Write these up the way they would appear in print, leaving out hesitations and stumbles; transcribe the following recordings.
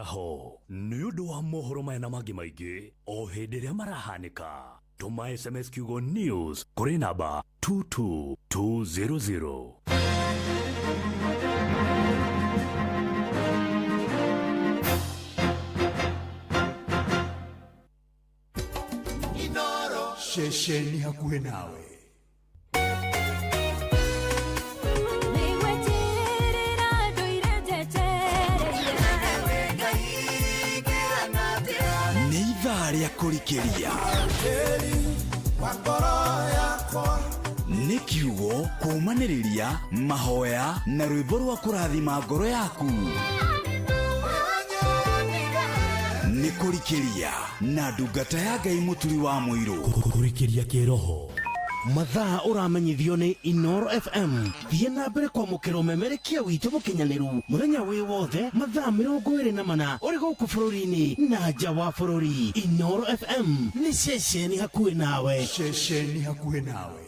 muraho niudu wa mohoro maya na mangi maingi o hindi ria marahanika tuma SMS kiugo news kuri namba 22200. Inoro shesheni hakuhe nawe. Nivaria kurikiria nikiugo kumaniriria mahoya na rwimbo rwa kurathima ngoro yaku nikurikiria na ndungata ya Ngai muturi wa muiru kurikiria kiroho mathaa uramenyithio ni Inoro FM thie na mbere kwa mukiro memerekia witu mukinyaniru muthenya wi wothe mathaa 24 uri guku bururi-ini na nja wa bururi. Inoro FM ni shesheni hakuhe nawe, shesheni hakuhe nawe.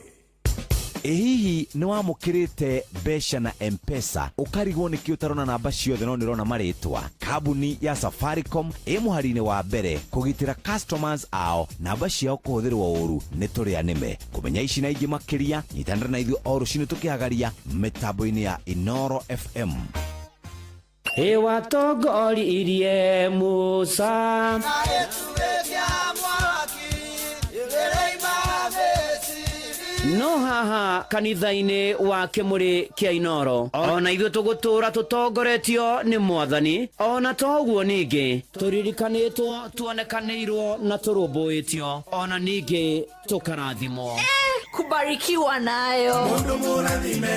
Hihi ni wamukirite besha na M-Pesa ukarigwo niki utarona namba ciothe no nirona maritwa? Kabuni ya Safaricom muharine wa mbere kugitira customers ao namba ciao kuhuthirwo uru ni turia nime kumenya ici na ingi makiria nyitandira na ithu o rucini tukihagaria mitambo-ini ya Inoro FM. Watongori irie Musa na etuwekia mwaki igereima no haha kanitha-ini wa kimuri kia Inoro ona ithuĩ tũgũtũra tũtongoretio nĩ Mwathani ona toguo ningĩ tũririkanĩtwo tuonekanĩirwo na tũrũmbũĩtio ona ningĩ tũkarathimwo kubarikiwa nayo mundu mũrathime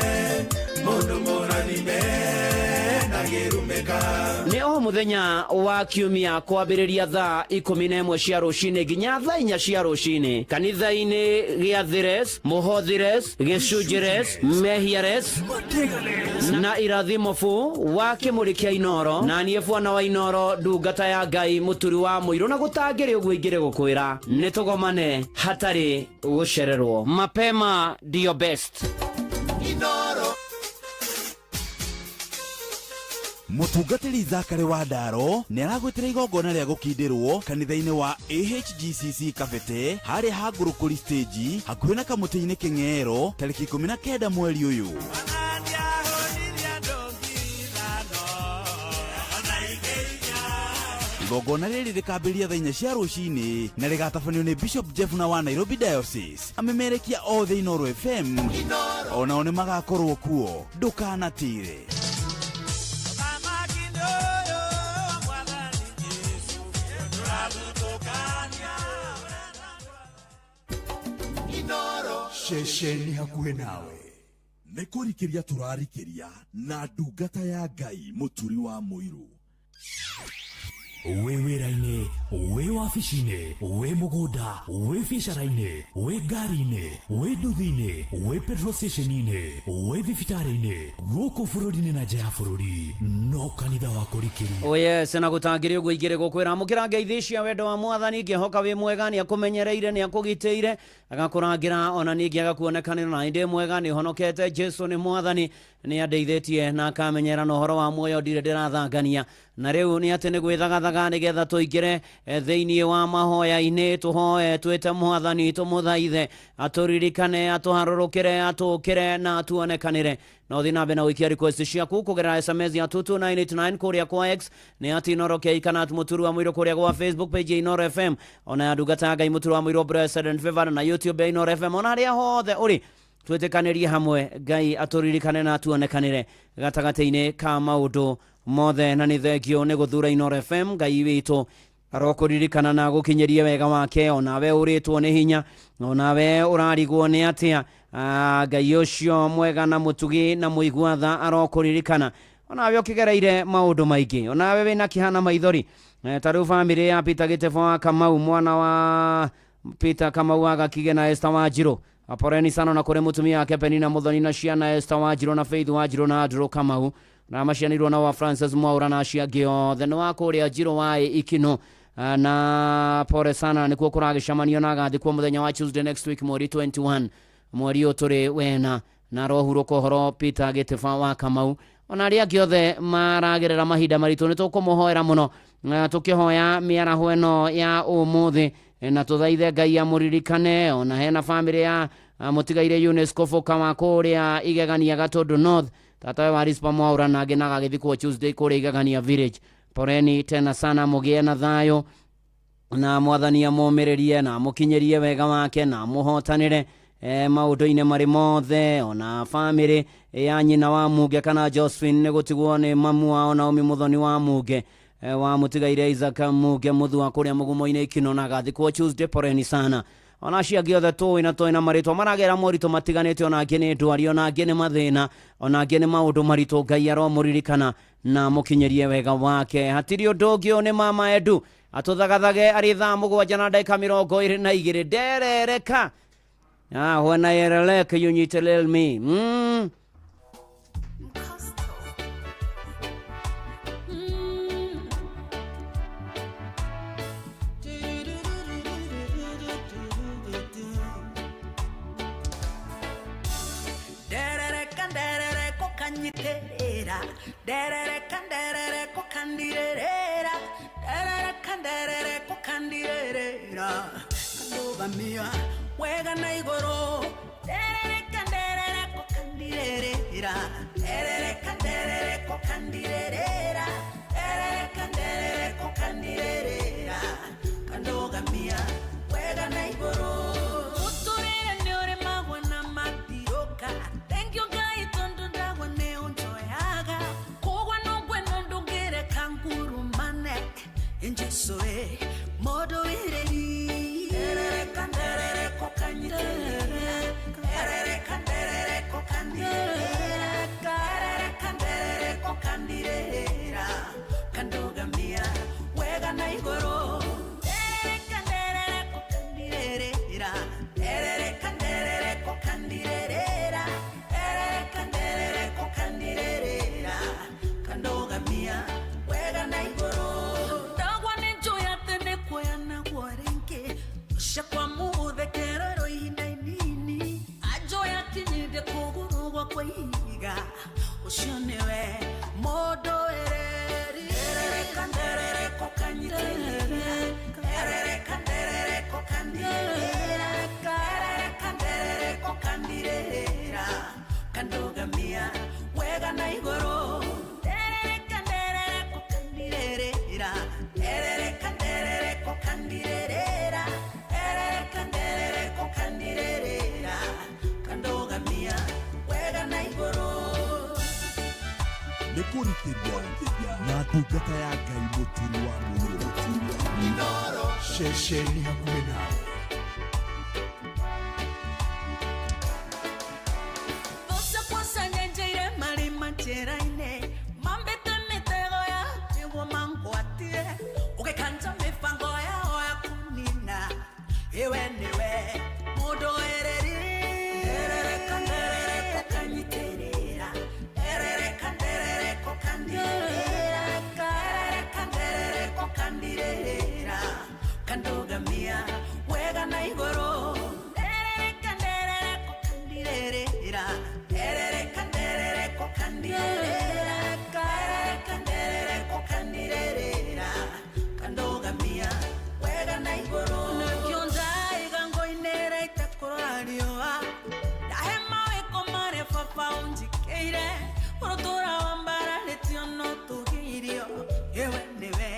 nĩ o mũthenya wa kiumia kwambĩrĩria thaa 11 cia rũcinĩ nginya thaa 4 cia rũcinĩ kanitha-inĩ gĩa Thires, Mũhothires, Gĩcunjĩres, Mehiares na Irathimofu wa kimuri kia Inoro na niĩ Bwana wa Inoro ndungata ya Ngai muturi wa muiru na gũtangĩrĩ ũguo ingĩrĩ gũkwĩra nĩ tũgomane hatarĩ gũcererwo. Mapema ndio best. Inoro mutungatiri Zakari wa Ndaro ni aragwitira igongona ria gukindirwo kanitha-ini wa AHGCC Kabete hari hangurukuri stage hakuhi na kamutini King'ero tariki 19 mweri uyu. igongona riri rikambiria thaa 4 cia rucini na rigatabanio ni Bishop Jeff na wa Nairobi Diocese. Amemerekia othe Inoro FM ona ni magakorwo kuo ndukanatire. shesheni hakuhe nawe. Nikurikiria turarikiria na ndungata ya Ngai muturi wa muiru. we wira-ini we wabici-ini we mugunda we biacara-ini we ngari-ini we nduthi-ini we petrol station-ini we thibitarĩ-ini gũkũ bũrũri-inĩ na nja ya bũrũri no kanitha wa kũrikĩria. Yes, na gũtangĩrĩ ũguo ingĩrĩ gũkwĩra mũkĩra ngeithi cia wendo wa Mwathani ngĩhoka wĩ mwega nĩ akũmenyereire nĩ akũgitĩire agakũrangira ona ningĩ agakuonekanĩra na ndĩ mwega nĩ honokete. Jesu nĩ Mwathani nĩ andeithĩtie na akamenyera na ũhoro wa muoyo ndirĩ ndĩrathangania na rĩu nĩ atĩ nĩ gwĩthagathaga nĩgetha tũingĩre thĩinĩ wa mahoya-inĩ tũhoe twĩte Mwathani tũmũthaithe atũririkane atũharũrũkĩre atũkĩre na atuonekanĩre. na ũthiĩ na mbere na gũikia request ciaku kũgerera SMS ya 22989 kũrĩa kwa X nĩ ati Inoro Keikana mũturu wa mũiro kũrĩa kwa Facebook page ya Inoro FM ona ya ndungata ya Ngai mũturu wa mũiro Blessed and Favored na YouTube ya Inoro FM ona arĩa hothe ũrĩ twĩtĩkanĩrie hamwe Ngai atũririkane na atuonekanĩre gatagatĩ-inĩ ka maũndũ mothe na nĩ thengio nĩ gũthura Inoro FM. Ngai witũ arokuririkana na gukinyeria wega wake onawe uritwo ni hinya onawe urarigwo ni atia Ngai ucio mwega na mutugi na muigua tha arokuririkana onawe ukigereire maundu maingi onawe wina kihana maithori taru family ya Peter Gitebo Kamau mwana wa Peter Kamau agakige na Esther Wanjiru aporeni sana na kure mutumia yake Penina Muthoni na ciana Esther Wanjiru na Faith Wanjiru na Andrew Kamau na macianirwo na wa Francis Mwaura na ciangĩ othe nĩ wa kũrĩa Njiro wa Ikino na pore sana nikuo kũragĩcamanio na agathikwo mũthenya wa Tuesday next week mweri 21 mweri ũyũ tũrĩ wena na rohurũka ũhoro Peter Giteba wa Kamau ona aria kiothe maragerera mahinda maritu ni tukumuhoera muno tukihoya miaraho eno ya umuthi na tuthaithe Ngai amuririkane ona hena family ya mutigaire UNESCO foka wa kuria igegania Gatundu North tatawe wa Rispa Mwaura na genaga githikwo Tuesday kuria igegania village. Poreni tena sana, mugie na thayo na mwathani amumererie na mukinyerie wega wake na muhotanire maundu-ine mari mothe. Ona family ya nyina wa Muge kana Josephine ne gutigwo ni mamu wao Naomi Muthoni wa Muge wa mutigaire Isaac Muge muthu wa kuria mugumo-ine Ikino na gathikwo Tuesday. Poreni sana. Ona cia giothe toina maritwa maragera morito matiganite, ona ngene ndwari, ona ngene mathina, ona ngene maundu marito. Ngai aromuririkana na mukinyerie wega wake. Hatiri undu ungi ni mama Edu atuthagathage ari thaa 7:22 nderereka when I relek you need to tell me Wega na igoro derere ko kandirera kandoga mia wega na igoro uturere nyore magwana matiroka. Thank you Ngai tondu ndagwa ne unjoyaga kogwa nogwe nondugere kanguru mane enjesoe modo ireri na tungata ya Ngai muturi wa muhuro Inoro shesheni hakuhe nawe. Vosa kwasa nyenjeire mari manjeraine mambete mitego ya tiwo mangwatie ukekanja mifango ya oya kunina ewe niwe mudo ereri kandoga mia wega na igoro kanderere ko kandirera kandoga mia wega na igoro nakionda igango inera itakorario dahema weko mare fafa unjikeire urotora wambara letiono tugirio ewe newe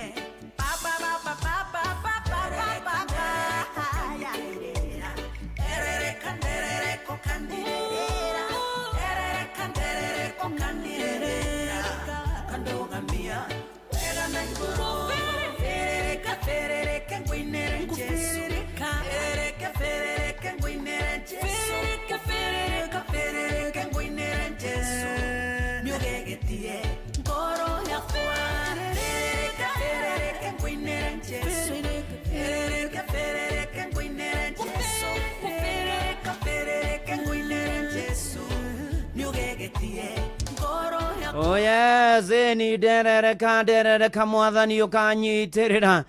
Oh yes, ni derereka mwathani ukanyitirira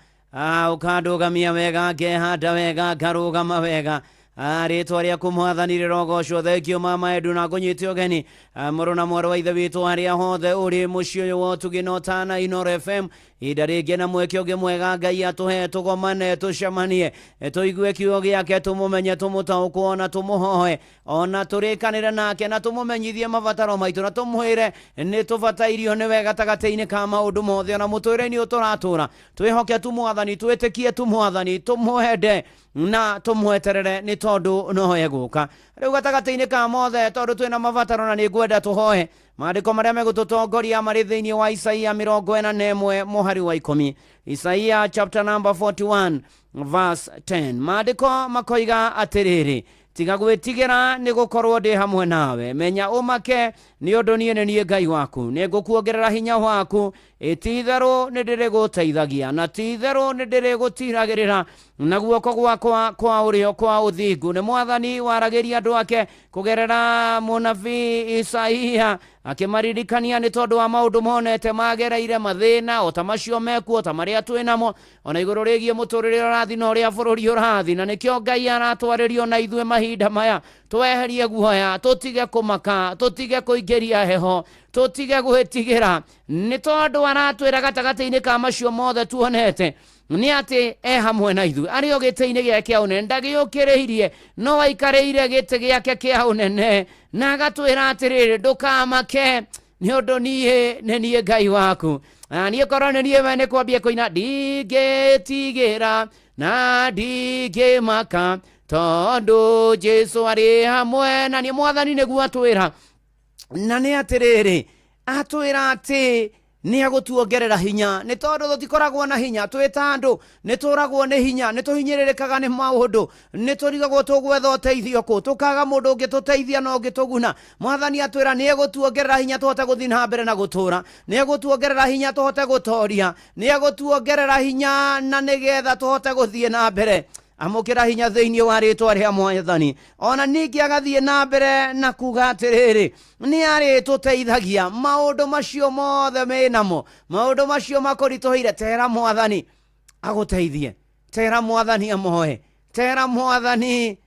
ukandugamia wega ngehanda wega ngarugama wega rĩtwa rĩaku mwathani rĩrogocwo. Thengio mama Edu na ngũnyite ũgeni mũrũ na mwarĩ wa ithe witũ harĩa hothe ũrĩ mũciĩ ũyũ wa ũtugi na ũtana Inooro FM. Ihinda rĩngĩ na mweke ũngĩ mwega Ngai atũhe tũgomane tũcemanie tũigue kiugo gĩake tũmũmenye tũmũtaũkwo na tũmũhoe ona tũrĩkanĩre nake na tũmũmenyithie mabataro maitũ na tũmwĩre nĩ tũbatairio nĩwe gatagatĩ-inĩ ka maũndũ mothe ona mũtũũrĩre-inĩ ũtũratũũra. Twĩhoke tu Mwathani, twĩtĩkie tu Mwathani, tũmwende na tũmweterere nĩ tondũ nowe gũka. Rĩu gatagatĩ-inĩ ka mothe tondũ twĩna mabataro na nĩ ngwenda tũhoe maandĩko marĩa megũtũtongoria marĩ thĩinĩ wa Isaia 41 mũhari wa 10. Isaia chapter number 41 verse 10. Maandĩko makoiga atĩrĩrĩ, tiga gwĩtigĩra nĩ gũkorwo ndĩ hamwe nawe, menya ũmake nĩ ũndũ niĩ nĩ niĩ Ngai waku, nĩ ngũkuongerera hinya waku, ti-itherũ nĩ ndĩrĩgũteithagia na ti-itherũ nĩ ndĩrĩgũtiragĩrĩra na guoko gwakwa kwa ũrĩo kwa ũthingu. Nĩ Mwathani waragĩria andũ ake kũgerera mũnabii Isaia akĩmaririkania nĩ tondũ wa maũndũ monete magereire mathĩna o ta macio mekuo ta marĩa twĩnamo ona igũrũ rĩgiĩ mũtũrĩre ũrathi na ũrĩa bũrũri ũrathi, na nĩkĩo Ngai aratwarĩrio na ithuĩ mahinda maya tweherie guoya, tũtige kũmaka, tũtige kũingĩria heho, tũtige gwĩtigĩra nĩ tondũ aratwĩra gatagatĩ-inĩ ka macio mothe tuonete nĩ atĩ hamwe na ithuĩ. Arĩ o gĩtĩ-inĩ gĩake kĩa ũnene, ndagĩũkĩrĩirie no aikarĩire gĩtĩ gĩake kĩa ũnene na agatwĩra atĩrĩrĩ, ndũkamake nĩ ũndũ niĩ nĩ niĩ Ngai waku. Niĩ korwo nĩ niĩ we nĩ kwambia kũina, ndingĩtigĩra na ndingĩmaka tondũ Jesu arĩ hamwe na niĩ. Mwathani nĩguo atwĩra, na nĩ atĩrĩrĩ, atwĩra atĩ nĩ agũtuongerera hinya nĩ tondũ tũtikoragwo na hinya twĩ ta andũ, nĩ tũragwo nĩ hinya, nĩ tũhinyĩrĩrĩkaga nĩ maũndũ, nĩ tũrigagwo tũgwetha ũteithio kũ, tũkaga mũndũ ũngĩ tũteithia na ũngĩ tũguna. Mwathani atwĩra nĩ egũtuongerera hinya tũhote gũthiĩ na mbere na gũtũũra, nĩ egũtuongerera hinya tũhote gũtooria, nĩ egũtuongerera hinya na nĩgetha tũhote gũthiĩ na mbere. Amũkĩra hinya thĩinĩ wa rĩtwa rĩa Mwathani. Ona ningĩ agathiĩ na mbere na kuga atĩrĩrĩ, nĩ arĩtũteithagia maũndũ macio mothe menamo, maũndũ macio makũritũhĩire. Tera Mwathani agũteithie, tera Mwathani amoe, tera Mwathani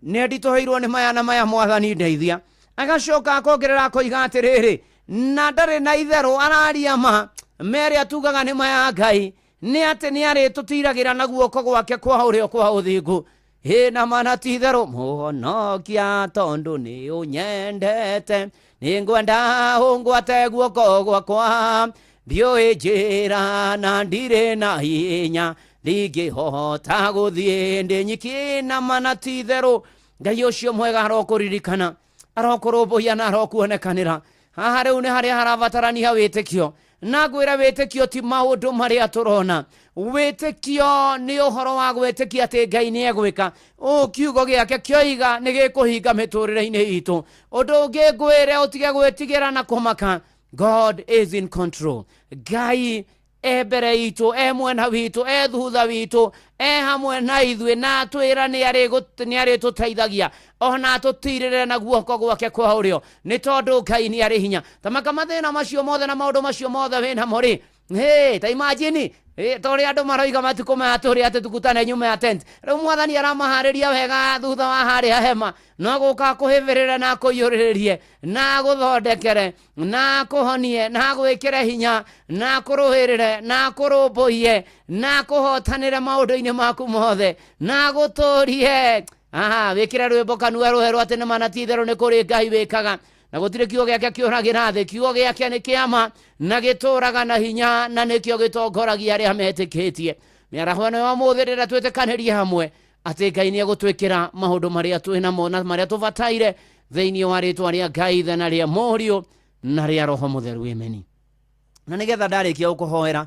nĩ nditũhĩirwo nĩ maya na maya, Mwathani ndeithia. Agacoka akongerera akoiga atĩrĩrĩ, na ndarĩ na itherũ, araria ma merĩ atugaga nĩ maya Ngai, nĩ atĩ nĩ arĩtũtiragĩra na guoko gwake kwa ũrĩo kwa ũthingu. Na mana ti-itherũ mũhonokia tondũ nĩ ũnyendete, nĩ ngwenda ũngwate guoko gwakwa, ndiũĩ njĩra na ndirĩ na hinya, ndingĩhota gũthiĩ ndĩ nyiki. Na mana ti-itherũ Ngai ũcio mwega arokũririkana, arokũrũmbũiya na arokuonekanĩra. Haha rĩu nĩ harĩa harabatarania wĩtĩkio, na ngwĩra wĩtĩkio ti maũndũ marĩa tũrona. Wĩtĩkio nĩ ũhoro wa gwĩtĩkia atĩ Ngai nĩ egwĩka. Kiugo gĩake kĩoiga nĩ gĩkũhinga mĩtũrĩre-inĩ itũ. Ũndũ ũngĩ ngwĩre ũtige gwĩtigĩra na kũmaka, God is in control. Ngai mbere itũ, mwena witũ, thutha witũ, hamwe na ithuĩ, na atwĩra nĩ arĩtũteithagia ona atũtirĩre na guoko gwake kwa ũrĩo nĩ tondũ Ngai nĩ arĩ hinya. Tamaka mathĩna macio mothe na maũndũ macio mothe wĩnamo rĩ, ta imagine tũrĩ andũ maroiga matukũ maya tũrĩ atĩ tukutane nyuma ya tent. Rĩu Mwathani aramaharĩria wega thutha wa harĩa hema, no gũka kũhĩbĩrĩre na kũiyũrĩrĩrie na gũthondekere na kũhonie na gwĩkĩre hinya na kũrũhĩrĩre na kũrũmbũiye na kũhotanĩre maũndũ-inĩ maku mothe na gũtũrie. Wĩkĩre rwĩmbo kanua rũherwo atĩ nĩ mana ti-itherũ nĩ kũrĩ Ngai wĩkaga, na gũtirĩ kiugo gĩake kĩũragĩra thĩ. Kiugo gĩake nĩ kĩama na gĩtũũraga na hinya, na nĩkĩo gĩtongoragia arĩa metĩkĩtie. Mĩaraho ĩno ya ũmũthĩ rĩrĩa twĩtĩkanĩrie hamwe atĩ Ngai nĩ egũtwĩkĩra maũndũ marĩa twĩnamo na marĩa tũbataire thĩinĩ wa rĩtwa rĩa Ngai Ithe na rĩa Mũriũ na rĩa Roho Mũtheru. Ameni. Na nĩgetha ndarĩkia gũkũhoera,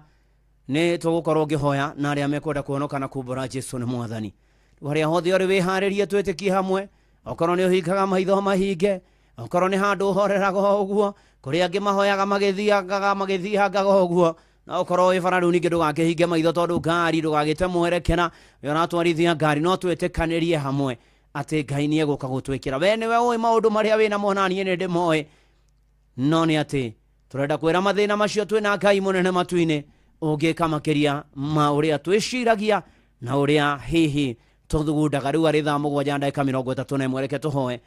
nĩ tũgũkorwo ngĩhoya na arĩa mekwenda kuonoka na kumbũra Jesũ nĩ Mwathani. Harĩa hothe ũrĩ wĩharĩrie twĩtĩkie hamwe, okorwo nĩ ũhingaga maitho mahinge, okorwo nĩ handũ ũhoreraga ũguo, kũrĩ angĩ mahoyaga magĩthiangaga ũguo, na okorwo wĩ bara rĩu ningĩ ndũgakĩhinge maitho tondũ ngari ndũgagĩte mwerekera ũratwarithia ngari. No twĩtĩkanĩrie hamwe atĩ Ngai nĩ egũka gũtwĩkĩra. We nĩwe ũĩ maũndũ marĩa wĩnamo na niĩ nĩ ndĩmoĩ, no nĩ atĩ tũrenda kwĩra mathĩna macio twĩna Ngai mũnene matu-inĩ ũngĩka makĩria ma ũrĩa twĩciragia na ũrĩa hihi tuthugundaga rĩu arĩ thaa mũgwanja ndagĩka 31 reke tũhoe.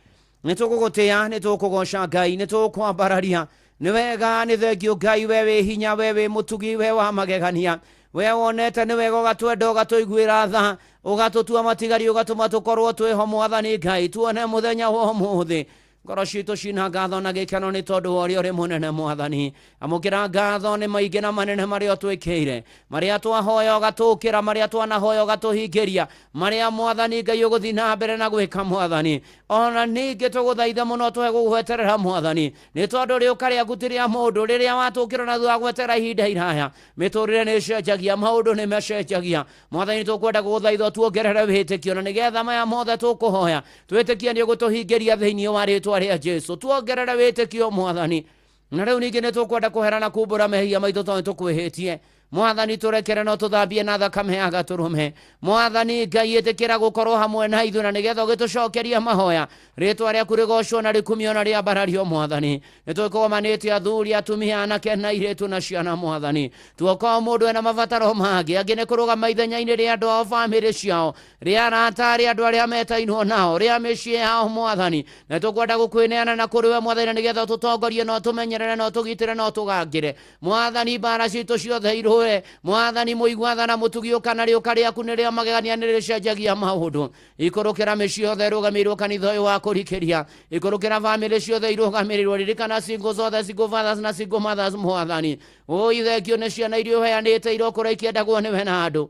Nĩ tũgũgũtĩa, nĩ tũkũgoca Ngai, nĩ tũkwambararia. Nĩ wega, nĩ thengio Ngai, we wĩ hinya, we wĩ mũtugi, we wa magegania, we wonete nĩ wega ũgatwenda ũgatũiguĩra tha, ũgatũtua matigari, ũgatũma tũkorwo twĩho Mwathani Ngai, tuone mũthenya wa ũmũthĩ. Ngoro citũ cina ngatho na gĩkeno nĩ tondũ wa ũrĩa ũrĩ mũnene Mwathani. Amũkĩra ngatho nĩ maingĩ na manene marĩa ũtwĩkĩire, marĩa twahoya ũgatũkĩra, marĩa twanahoya ũgatũhingĩria, marĩa Mwathani Ngai ũgũthiĩ na mbere na gwĩka Mwathani. Ona ningĩ tũgũthaitha mũno tũhe gũgweterera Mwathani, nĩ tondũ rĩũka rĩaku ti rĩa mũndũ. Rĩrĩa watũkĩra na thutha gwetera ihinda iraya, mĩtũrĩre nĩ ĩcenjagia, maũndũ nĩ macenjagia. Mwathani tũkwenda gũgũthaitha tuongerere wĩtĩkio, na nĩgetha maya mothe tũkũhoya twĩtĩkie nĩ ũgũtũhingĩria thĩinĩ wa rĩĩtwa rĩa Jesu. Tuongerere wĩtĩkio Mwathani, na rĩu ningĩ nĩ tũkwenda kũherana kumbũra mehia maitũ tondũ tũkwĩhĩtie. Mwathani tũrekere no tũthambie na thakame ya Gatũrũme. Mwathani Ngai ĩtĩkĩra gũkorwo hamwe na ithuĩ, na nĩgetha ũgĩtũcokeria mahoya, rĩĩtwa rĩaku rĩgocwo na rĩkumio na rĩambarario Mwathani. Nĩ tũkũmanĩtie athuri, atumia, anake na airĩtu na ciana Mwathani. Tuokorwo mũndũ ena mabataro mangĩ, angĩ nĩ kũrũgama ithenya-inĩ rĩa andũ ao, bamĩrĩ ciao, rĩa arata, rĩa andũ arĩa metainwo nao, rĩa mĩciĩ yao Mwathani. Na tũkwenda gũkwĩneana na kũrĩ we Mwathani, nĩgetha tũtongorie no tũmenyerere no tũgitĩre no tũgangĩre Mwathani. Mbara citũ ciothe irũe Mwathani, mũigua na mũtugio kana rĩũka rĩaku nĩ rĩa magegania, nĩ rĩcenjagia maũndũ. Ikũrũkĩra mĩciĩ yothe ĩrũgamĩirwo kanitha ũyũ wa kũrikĩria, ikũrũkĩra bamĩrĩ ciothe irũgamĩrĩirwo, ririkana single zothe, single fathers na single mothers Mwathani. Thengio nĩ ciana iria ũheanĩte irokũra ikĩendagwo nĩwe na andũ.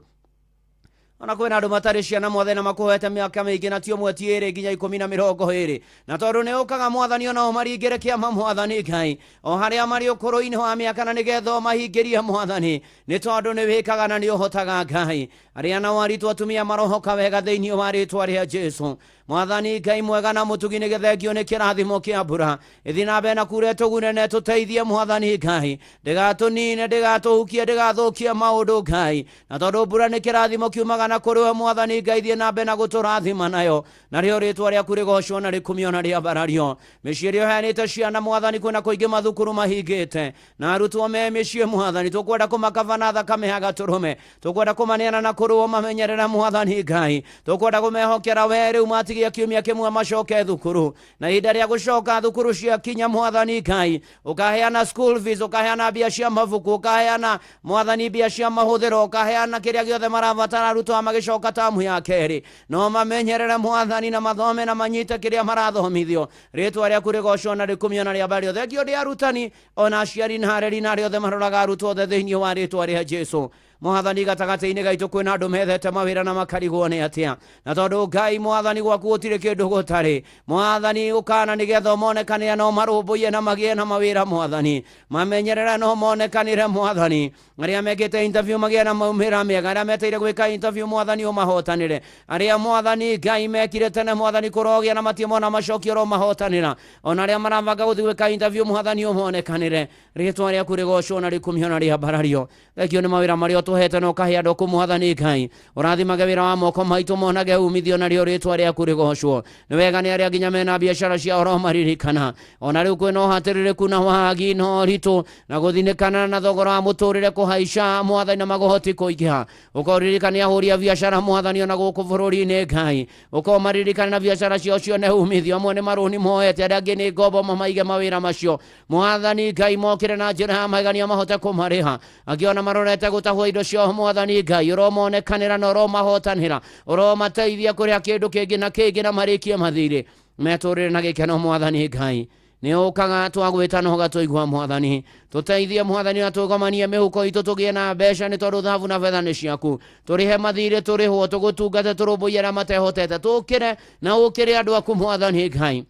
Ona kwĩna andũ matarĩ ciana Mwathani, na makũhete mĩaka mĩingĩ na ti ũmwe ti ĩrĩ nginya 10 na 20, na tondũ nĩ ũkaga Mwathani onao maringĩre kĩama Mwathani Ngai, o harĩa marĩ ũkũrũ-inĩ wa mĩaka, na nĩgetha ũmahingĩrie Mwathani, nĩ tondũ nĩ wĩkaga na nĩ ũhotaga Ngai. Arĩa nao aritũ atumia marohoka wega thĩinĩ wa rĩĩtwa rĩa Jesu. Mwathani Ngai mwega na mũtugi, nĩ gĩthengio nĩ kĩrathimo kĩa mbura, ĩthiĩ na mbere na kure tũgunene tũteithie Mwathani Ngai, ndĩgatũnine, ndĩgatũhukie, ndĩgathũkie maũndũ Ngai, na tondũ mbura nĩ kĩrathimo kiumaga na kũrĩ we Mwathani Ngai, thiĩ na mbere na gũtũrathima nayo, narĩo rĩĩtwa rĩaku rĩgocwo na rĩkumio na rĩambarario. Mĩciĩ ĩrĩa ũheanĩte ciana Mwathani, kwĩna kũingĩ mathukuru mahingĩte, na arutwo me mĩciĩ Mwathani, tũkwenda kũmakaba na thakame ya Gatũrũme, tũkwenda kũmaneana na kũrĩ we mamenyerera Mwathani Ngai, tũkwenda kũmehokera we rĩu matigia kiumia kĩmwe macoke thukuru, na ihinda rĩa gũcoka thukuru ciakinya Mwathani Ngai, ũkaheana school fees, ũkaheana mbia cia mabuku, ũkaheana Mwathani mbia cia mahũthĩro, ũkaheana kĩrĩa gĩothe marabatara arutwo magĩcoka tamu ya kerĩ, no mamenyerere Mwathani na mathome na manyite kĩrĩa marathomithio. Rĩĩtwa rĩaku rĩgocwo na rĩkumio na rĩambario. Thengio nĩ arutani, ona aciari na areri na arĩa othe maroraga arutwo othe thĩinĩ wa rĩĩtwa rĩa Jesu. Mwathani gatagatĩ-inĩ gaitũ kwĩna andũ methete mawĩra na makarigwo nĩ atĩa, na tondũ Ngai Mwathani gwaku gũtirĩ kĩndũ gũtarĩ. Mwathani ũkana nĩgetha ũmonekanĩre no marũmbũiye na magĩe na mawĩra Mwathani, mamenyerera no monekanĩre Mwathani, arĩa mekĩte interview magĩe na maumĩra mega, arĩa meteire gwĩka interview Mwathani ũmahotanĩre, arĩa Mwathani Ngai mekire tene Mwathani kũrogĩa na matiemona macokio ro mahotanĩra, ona arĩa marabanga gũthiĩ gwĩka interview Mwathani ũmonekanĩre. Rĩĩtwa rĩaku rĩgocwo na rĩkumio na rĩambarario. Thengio nĩ mawĩra marĩa ũtũhete na ũkahe andũ kũ Mwathani Ngai, ũrathimage wĩra wa moko maitũ, monage umithio narĩo rĩĩtwa rĩaku rĩgocwo. Nĩ wega nĩ arĩa nginya mena biacara ciao ro maririkana, ona rĩu kwĩna ũhatĩrĩrĩku na wagi na ũritũ na gũthinĩkana na thogora wa mũtũrĩre kũhaica Mwathani na magũhoti kũingĩha, ũkaririkania ahũri a biacara Mwathani ona gũkũ bũrũri-inĩ Ngai, ũkamaririkana na biacara ciao cione umithio. Amwe nĩ marũni moete, arĩa angĩ nĩ ngombo mamaige mawĩra macio Mwathani Ngai, mokĩre na njĩra ya magania mahote kũmarĩha, angĩ ona marorete gũtahwo indo ciao Mwathani Ngai, ũromonekanĩra na ũromahotanĩra, ũromateithia kũrĩa kĩndũ kĩngĩ na kĩngĩ na marĩkie mathirĩ metũrĩre na gĩkeno Mwathani Ngai. Nĩ ũkaga twagwĩta na ũgatũigua Mwathani, tũteithie Mwathani na tũgomanie mĩhuko itũ tũgĩe na mbeca, nĩ tondũ thahabu na betha nĩ ciaku. Tũrĩhe mathirĩ, tũrĩhwo, tũgũtungate, tũrũmbũiye na matehotete, tũkĩre na ũkĩre andũ aku Mwathani Ngai.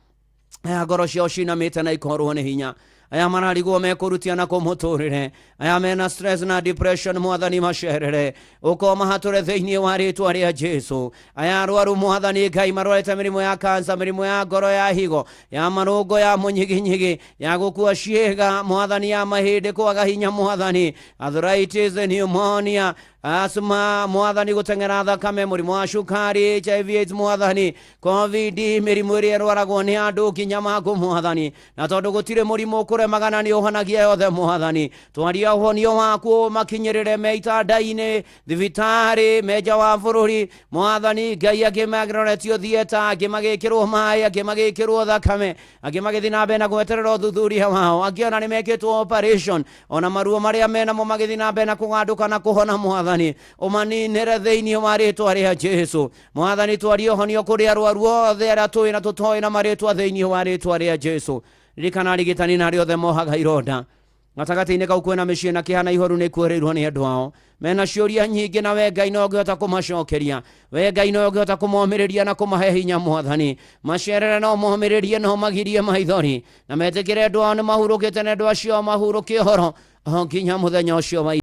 Aya ngoro ciao cinamĩte na ikorwo nĩ hinya, aya mararigwo mekũrutia na kũmũtũrĩre, aya mena stress na depression Mwathani macerere, ũkomahatũre thĩinĩ wa rĩĩtwa rĩa Jesu. Aya arwaru Mwathani Ngai marorete mĩrimũ ya kansa, mĩrimũ ya ngoro, ya higo, ya marũngo, ya mũnyiginyigi, ya gũkua ciĩga Mwathani, ya mahĩndĩ kwaga hinya Mwathani, arthritis, pneumonia, asma Mwathani, gũteng'era thakame, mũrimũ wa cukari, HIV/AIDS Mwathani, COVID, mĩrimũ ĩrĩa ĩrwaragwo nĩ andũ nginya maku Mwathani, na tondũ gũtirĩ mũrimũ kure magana ni ohanagia yothe mwathani twaria honio waku makinyirire meitanda-ini thibitari meja wa bururi mwathani ngai agimagiroretio thieta agimagikirwo mai agimagikirwo thakame agimagithii na mbere na gweterera uthuthuria wao angiona ni mekitwo operation ona maruo maria menamo magithii na mbere na kuganduka na kuhona mwathani umaninire thiini wa ritwa ria Jesu mwathani twaria honio kuri arwaru othe aria tui na tutoi na maritwa thiini wa ritwa ria Jesu ririkana rigitani na riothe mohaga ironda gatagati-inĩ kau kwĩna mĩciĩ na kĩhana ihoru nĩ kuĩrĩirwo nĩ andũ ao mena ciũria nyingĩ na we Ngai no ũngĩhota kũmacokeria we Ngai no ũngĩhota kũmomĩrĩria na kũmahe hinya mwathani macerere no momĩrĩrie no magirie maithori na metĩkĩre andũ ao nĩ mahurũkĩte na andũ acio mahurũkie ũhoro nginya mũthenya ũcio wa